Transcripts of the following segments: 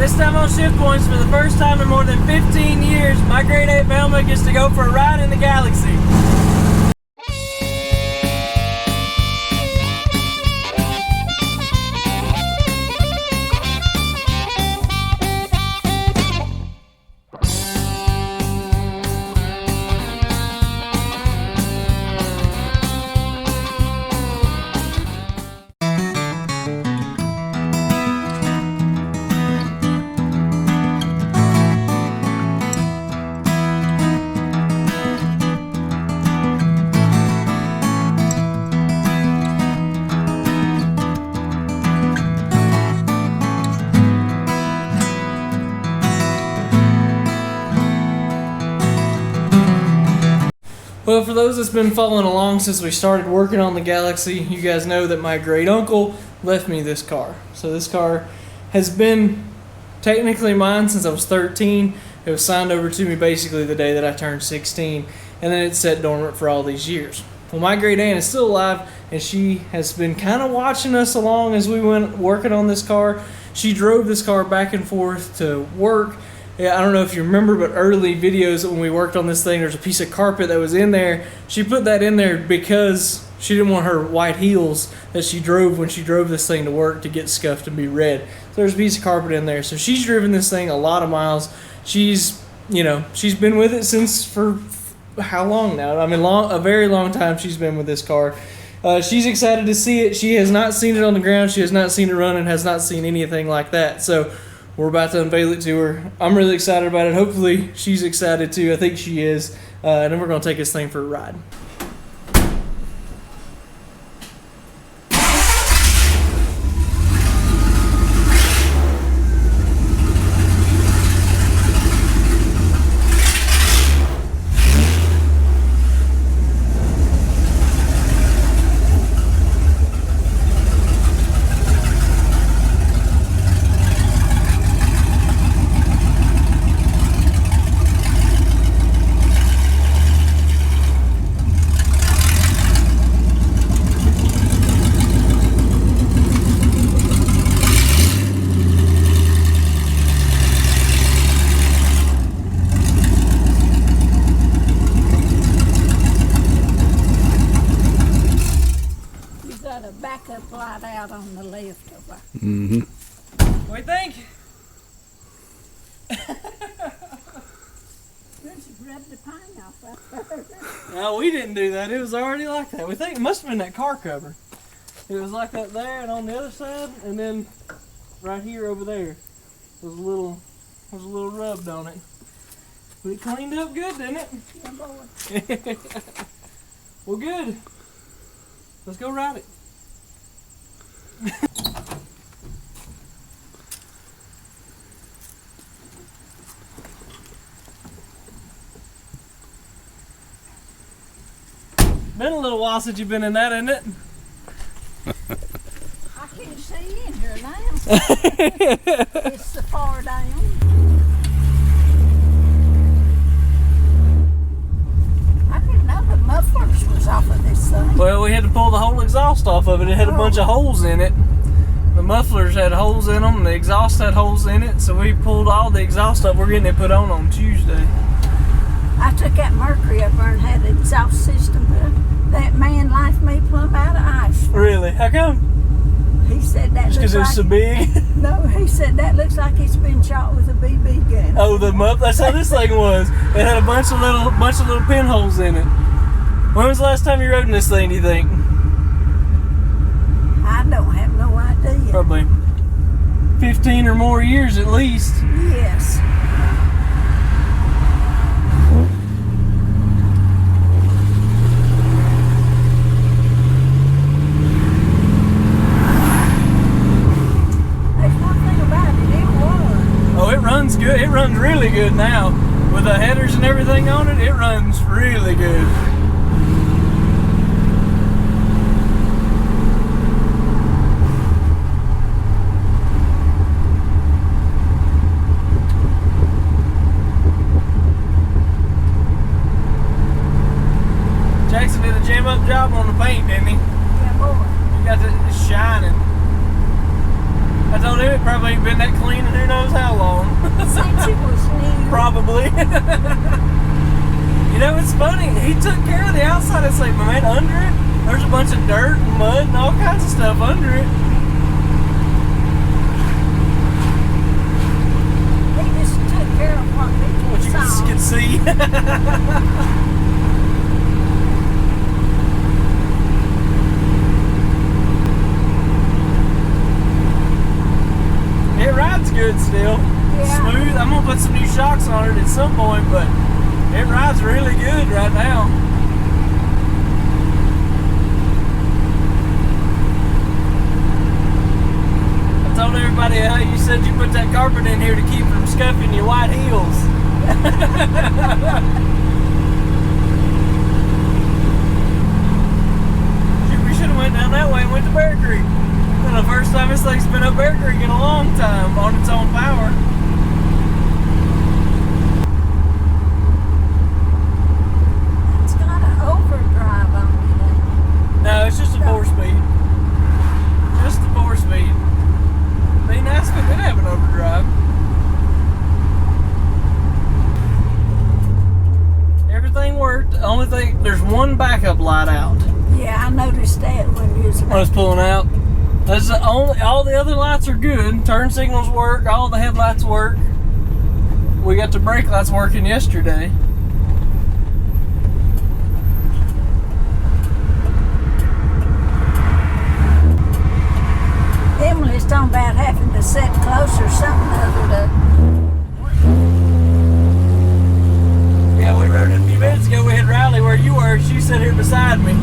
This time on Shift Points, for the first time in more than 15 years, my grade 8 Velma gets to go for a ride in the Galaxie. Well, for those that's been following along since we started working on the Galaxie, you guys know that my great uncle left me this car. So this car has been technically mine since I was 13. It was signed over to me basically the day that I turned 16, and then it sat dormant for all these years. Well, my great aunt is still alive, and she has been kind of watching us along as we went working on this car. She drove this car back and forth to work. Yeah, I don't know if you remember, but early videos when we worked on this thing, there's a piece of carpet that was in there. She put that in there because she didn't want her white heels that she drove when she drove this thing to work to get scuffed and be red. So there's a piece of carpet in there. So she's driven this thing a lot of miles. She's been with it since for how long now? I mean, a very long time she's been with this car. She's excited to see it. She has not seen it on the ground. She has not seen it run and has not seen anything like that. So we're about to unveil it to her. I'm really excited about it. Hopefully she's excited too. I think she is. And then we're going to take this thing for a ride. Backup light out on the left of her. Mm-hmm. What do you think? Let's rub the pine off up there. No, we didn't do that. It was already like that. We think it must have been that car cover. It was like that there and on the other side, and then right here over there was a little rubbed on it. But it cleaned up good, didn't it? Yeah, boy. Well, good. Let's go ride it. Been a little while since you've been in that, isn't it? I can't see in here now. It's so far down. I didn't know the mufflers was off of this thing. Well, we had to pull the whole exhaust off of it. It had a bunch of holes in it. The mufflers had holes in them, and the exhaust had holes in it, so we pulled all the exhaust up. We're getting it put on Tuesday. I took that Mercury up there and had the exhaust system put. That man laughed me plumb out of ice. Really? How come? He said that just because it was so big? No, he said that looks like it's been shot with a BB gun. Oh, the muffler. That's how this thing was. It had a bunch of little pinholes in it. When was the last time you rode in this thing, do you think? I don't have no idea. Probably 15 or more years at least. Yes. It runs good. It runs really good now. With the headers and everything on it, it runs really good. Jackson did a jam-up job on the paint, didn't he? Yeah, boy. He got it shining. I told him it probably ain't been that clean in who knows how long. Since it was new. Probably. You know, it's funny. He took care of the outside. It's like, man, under it, there's a bunch of dirt and mud and all kinds of stuff under it. He just took care of what What you saw. could see. It rides good still. Yeah. Smooth. I'm gonna put some new shocks on it at some point, but it rides really good right now. I told everybody how you said you put that carpet in here to keep from scuffing your white heels. We should have went down that way and went to Bear Creek. The first time this thing's been up Bear Creek in a long time on its own power. It's got an overdrive on it. No, it's just a 4-speed. Just a 4-speed. Be nice if it did have an overdrive. Everything worked. The only thing, there's one backup light out. Yeah, I noticed that when you was When I was pulling out. That's the only, all the other lights are good. Turn signals work, all the headlights work. We got the brake lights working yesterday. Emily's talking about having to sit close or something other to. Yeah, we rode it a few minutes ago. We had Riley where you were. She sat here beside me. I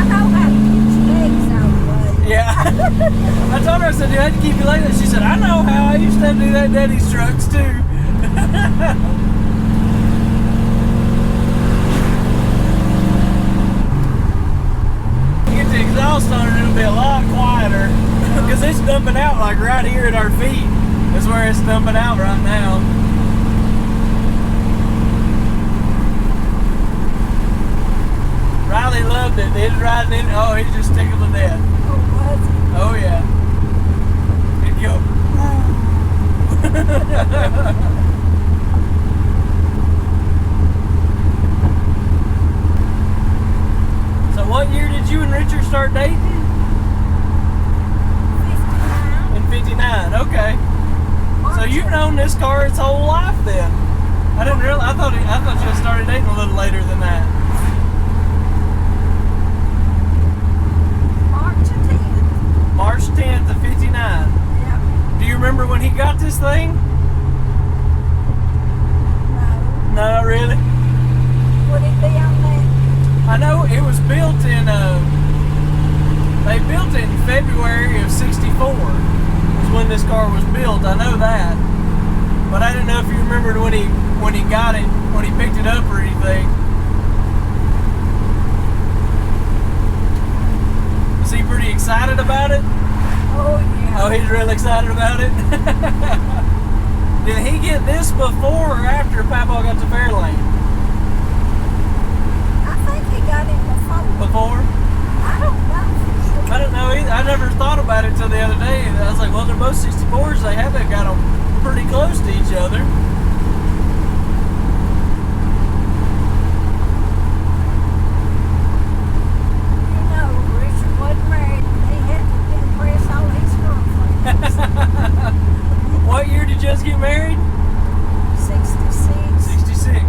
know how to get your legs out of the way. Yeah. I told her, I said, you had to keep you like that. She said, I know how. I used to have to do that in Daddy's trucks too. Get the exhaust on it, it'll be a lot quieter. Because it's dumping out like right here at our feet. Is where it's dumping out right now. Riley loved it. He was riding in. Oh, he's just tickled to death. Oh, was it? Oh yeah. He'd go. So what year did you and Richard start dating? 59. In 59. Okay. So you've known this car its whole life then. I didn't realize. I thought you had started dating a little later than that. March 10th. March 10th of 59. Yep. Do you remember when he got this thing? No. No, not really. Would it be on that? I know it was built in, they built it in February of 64 was when this car was built. I know that. But I didn't know if you remembered when he got it, when he picked it up or anything. Was he pretty excited about it? Oh, yeah. Oh, he's really excited about it? Did he get this before or after Papa got to Fairlane? I think he got it before. Before? I don't know for sure. I don't know either. I never thought about it till the other day. I was like, well, they're both 64s. They have got them pretty close to each other. You know, Richard wasn't married. He had to impress all his girlfriends. What year did you just get married? 66. 66.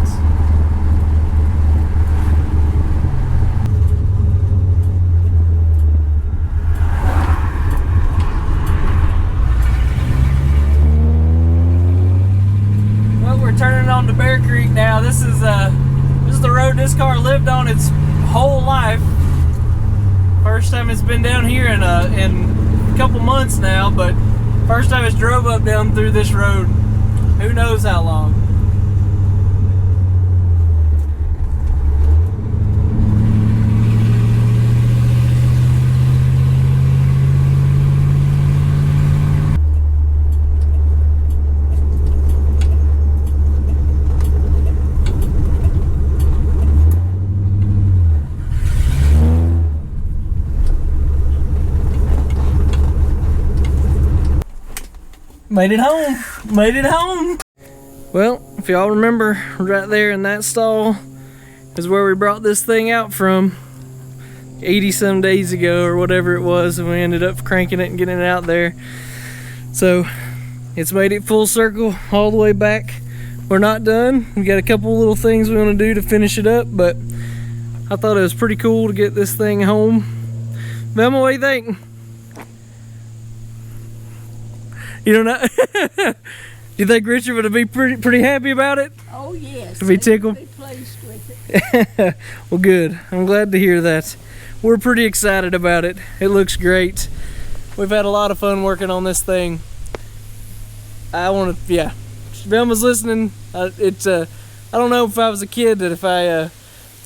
Well, we're turning on to Bear Creek now. This is the road this car lived on its whole life. First time it's been down here in a couple months now, but first time it's drove up down through this road. Who knows how long. Made it home. Made it home. Well, if y'all remember, right there in that stall is where we brought this thing out from 80 some days ago or whatever it was, and we ended up cranking it and getting it out there. So it's made it full circle all the way back. We're not done. We got a couple little things we want to do to finish it up, but I thought it was pretty cool to get this thing home. Velma, what do you think? You don't know? Do you think Richard would be pretty happy about it? Oh yes. Would be tickled? Be pleased with it. Well, good. I'm glad to hear that. We're pretty excited about it. It looks great. We've had a lot of fun working on this thing. I want to, yeah. Velma's listening. I don't know if I was a kid that if I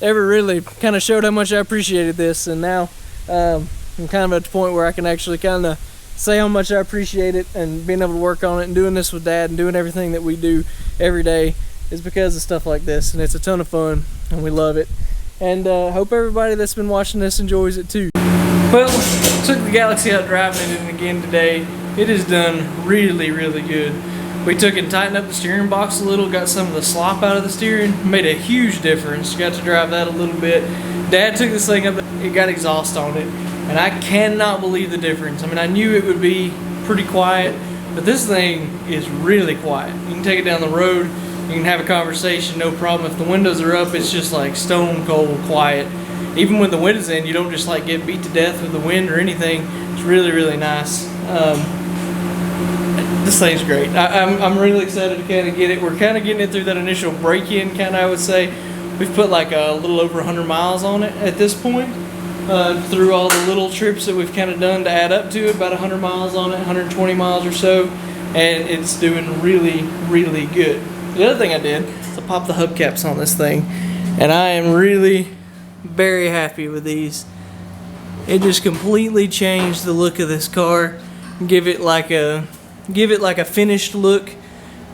ever really kind of showed how much I appreciated this, and now I'm kind of at the point where I can actually kind of say how much I appreciate it, and being able to work on it and doing this with Dad and doing everything that we do every day is because of stuff like this, and it's a ton of fun and we love it. And hope everybody that's been watching this enjoys it too. Well, took the Galaxie out driving it again today. It has done really, really good. We took and tightened up the steering box a little, got some of the slop out of the steering, made a huge difference. Got to drive that a little bit. Dad took this thing up, it got exhaust on it, and I cannot believe the difference. I mean, I knew it would be pretty quiet, but this thing is really quiet. You can take it down the road, you can have a conversation, no problem. If the windows are up, it's just like stone cold quiet. Even when the wind is in, you don't just like get beat to death with the wind or anything. It's really, really nice. This thing's great. I'm really excited to kind of get it. We're kind of getting it through that initial break-in, kind of, I would say. We've put like a little over 100 miles on it at this point, through all the little trips that we've kind of done to add up to it. About 100 miles on it, 120 miles or so, and it's doing really, really good. The other thing I did is I popped the hubcaps on this thing, and I am really very happy with these. It just completely changed the look of this car. Give it like a finished look.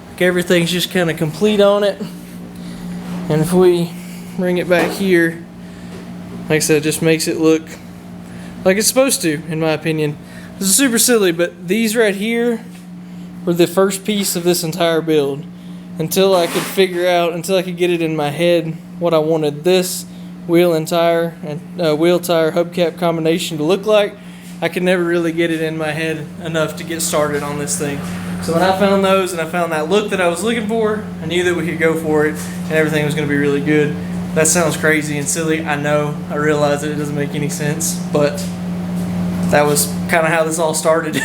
Like everything's just kind of complete on it. And if we bring it back here, like I said, it just makes it look like it's supposed to, in my opinion. This is super silly, but these right here were the first piece of this entire build. Until I could get it in my head what I wanted this wheel and tire and wheel tire hubcap combination to look like, I could never really get it in my head enough to get started on this thing. So when I found those and I found that look that I was looking for, I knew that we could go for it and everything was going to be really good. That sounds crazy and silly, I know. I realize that it doesn't make any sense, but that was kind of how this all started.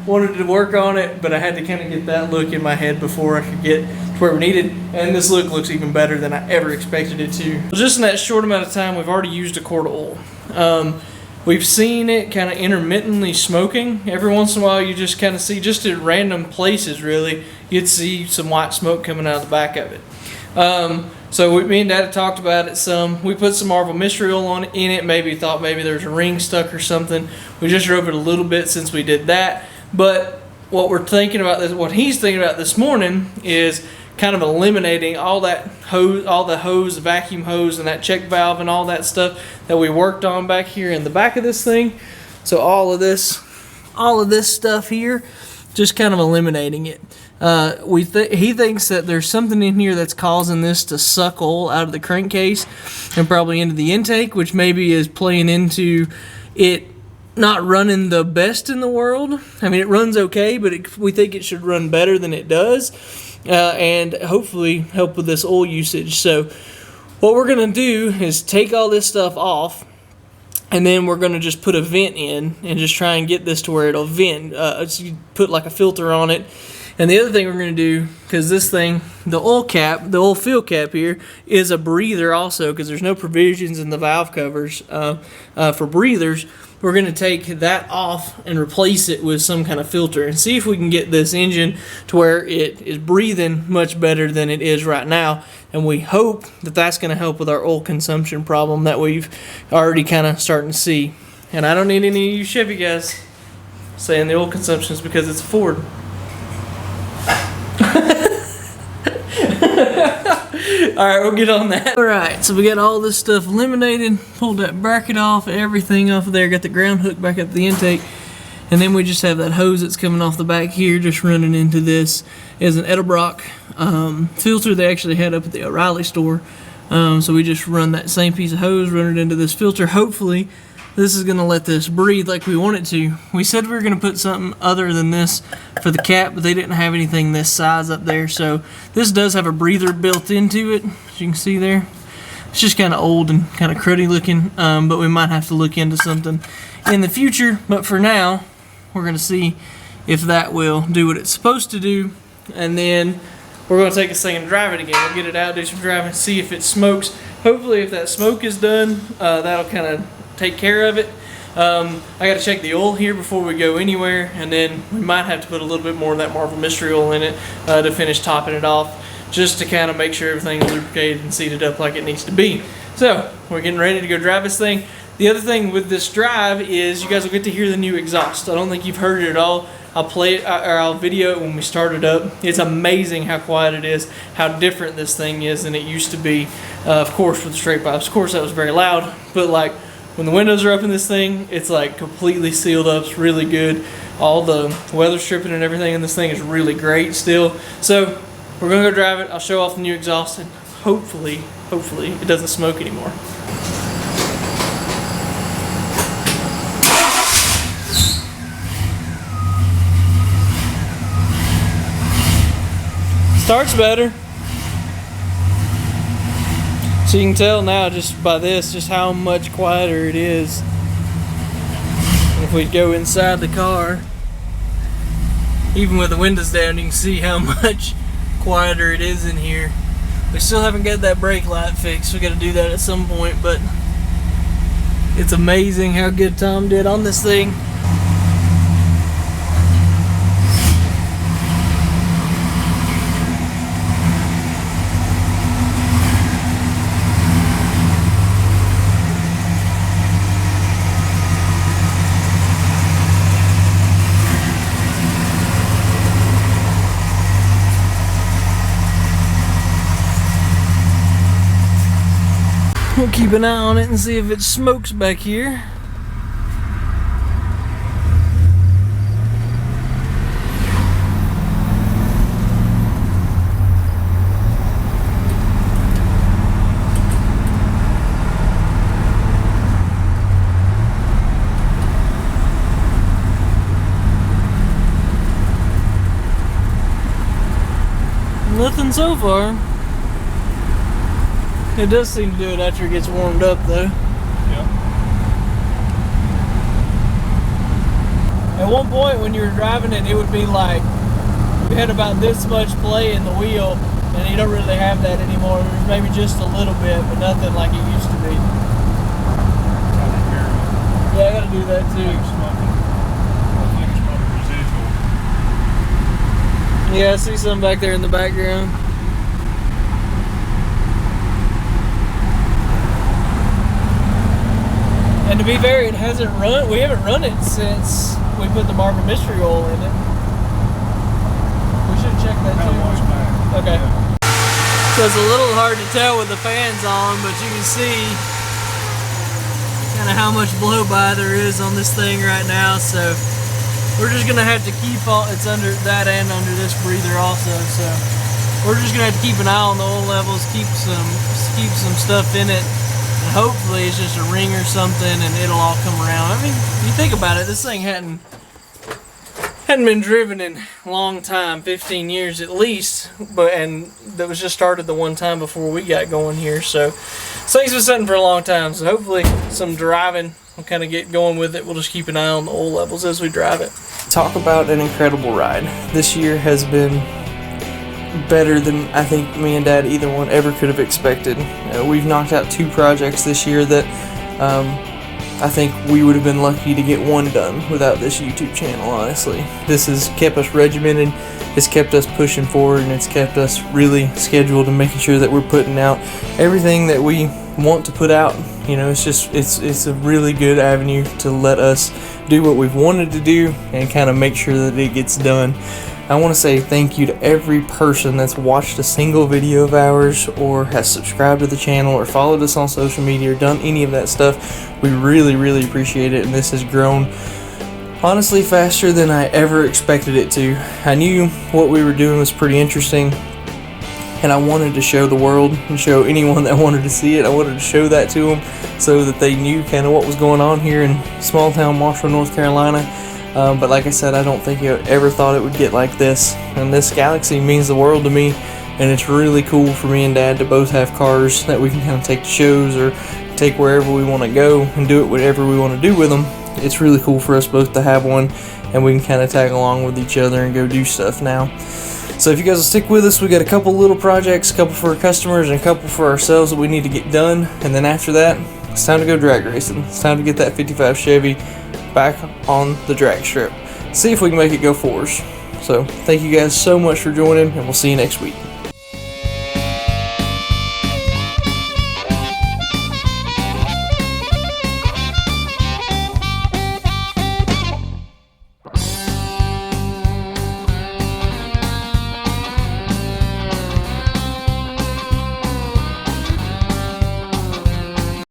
Wanted to work on it, but I had to kind of get that look in my head before I could get to where we needed, and this look looks even better than I ever expected it to. Just in that short amount of time, we've already used a quart of oil. We've seen it kind of intermittently smoking. Every once in a while you just kind of see, just at random places really, you'd see some white smoke coming out of the back of it. So me and Dad talked about it some. We put some Marvel Mystery Oil in it, thought maybe there was a ring stuck or something. We just drove it a little bit since we did that. But what we're thinking about what he's thinking about this morning is kind of eliminating all that hose, the vacuum hose and that check valve and all that stuff that we worked on back here in the back of this thing. So all of this stuff here, just kind of eliminating it. He thinks that there's something in here that's causing this to suck oil out of the crankcase and probably into the intake, which maybe is playing into it not running the best in the world. I mean, it runs okay, but we think it should run better than it does, and hopefully help with this oil usage. So what we're going to do is take all this stuff off, and then we're going to just put a vent in and just try and get this to where it'll vent. So you put like a filter on it. And the other thing we're going to do, because this thing, the oil fill cap here, is a breather also, because there's no provisions in the valve covers for breathers. We're going to take that off and replace it with some kind of filter and see if we can get this engine to where it is breathing much better than it is right now. And we hope that that's going to help with our oil consumption problem that we've already kind of starting to see. And I don't need any of you Chevy guys saying the oil consumption is because it's a Ford. Alright, we'll get on that. Alright, so we got all this stuff eliminated, pulled that bracket off, everything off of there, got the ground hook back at the intake, And then we just have that hose that's coming off the back here, just running into this. Is an Edelbrock filter they actually had up at the O'Reilly store. So we just run that same piece of hose, run it into this filter. Hopefully this is going to let this breathe like we want it to. We said we were going to put something other than this for the cap, but they didn't have anything this size up there. So this does have a breather built into it, as you can see there. It's just kind of old and kind of cruddy looking, but we might have to look into something in the future. But for now, we're going to see if that will do what it's supposed to do. And then we're going to take this thing and drive it again. We'll get it out, do some driving, see if it smokes. Hopefully if that smoke is done, that'll kind of take care of it. I got to check the oil here before we go anywhere, and then we might have to put a little bit more of that Marvel Mystery Oil in it to finish topping it off, just to kind of make sure everything's lubricated and seated up like it needs to be. So we're getting ready to go drive this thing. The other thing with this drive is you guys will get to hear the new exhaust. I don't think you've heard it at all. I'll play it, or I'll video it when we start it up. It's amazing how quiet it is, how different this thing is than it used to be. Of course, with the straight pipes, of course that was very loud, but like when the windows are up in this thing, it's like completely sealed up. It's really good. All the weather stripping and everything in this thing is really great still. So we're gonna go drive it. I'll show off the new exhaust, and hopefully it doesn't smoke anymore. Starts better. So you can tell now just by this just how much quieter it is. And if we go inside the car, even with the windows down, you can see how much quieter it is in here. We still haven't got that brake light fixed. We got to do that at some point, but it's amazing how good Tom did on this thing. We'll keep an eye on it and see if it smokes back here. Nothing so far. It does seem to do it after it gets warmed up, though. Yeah. At one point when you were driving it, it would be like you had about this much play in the wheel, and you don't really have that anymore. There's maybe just a little bit, but nothing like it used to be. Yeah, I gotta do that too. I think it's probably residual. Yeah, I see something back there in the background. And to be fair, it hasn't run. We haven't run it since we put the Marvel Mystery Oil in it. We should check that too. Okay. Yeah. So it's a little hard to tell with the fans on, but you can see kind of how much blow by there is on this thing right now. So we're just gonna have to keep all. It's under that and under this breather also. So we're just gonna have to keep an eye on the oil levels, keep some stuff in it. And hopefully it's just a ring or something and it'll all come around. I mean, you think about it, this thing hadn't been driven in a long time, 15 years at least, and that was just started the one time before we got going here. So this thing's been sitting for a long time, so hopefully some driving will kind of get going with it. We'll just keep an eye on the oil levels as we drive it. Talk about an incredible ride. This year has been better than I think me and Dad either one ever could have expected. We've knocked out 2 projects this year that I think we would have been lucky to get one done without this YouTube channel, honestly. This has kept us regimented, it's kept us pushing forward, and it's kept us really scheduled and making sure that we're putting out everything that we want to put out. You know, it's a really good avenue to let us do what we've wanted to do and kind of make sure that it gets done. I want to say thank you to every person that's watched a single video of ours or has subscribed to the channel or followed us on social media or done any of that stuff. We really, really appreciate it, and this has grown honestly faster than I ever expected it to. I knew what we were doing was pretty interesting, and I wanted to show the world and show anyone that wanted to see it. I wanted to show that to them so that they knew kind of what was going on here in small town Marshall, North Carolina. But like I said, I don't think I ever thought it would get like this. And this Galaxie means the world to me, and it's really cool for me and Dad to both have cars that we can kind of take to shows or take wherever we want to go and do it whatever we want to do with them. It's really cool for us both to have one, and we can kind of tag along with each other and go do stuff now. So if you guys will stick with us, we got a couple little projects, a couple for our customers and a couple for ourselves that we need to get done. And then after that, it's time to go drag racing. It's time to get that 55 Chevy back on the drag strip. See if we can make it go for us. So thank you guys so much for joining, and we'll see you next week.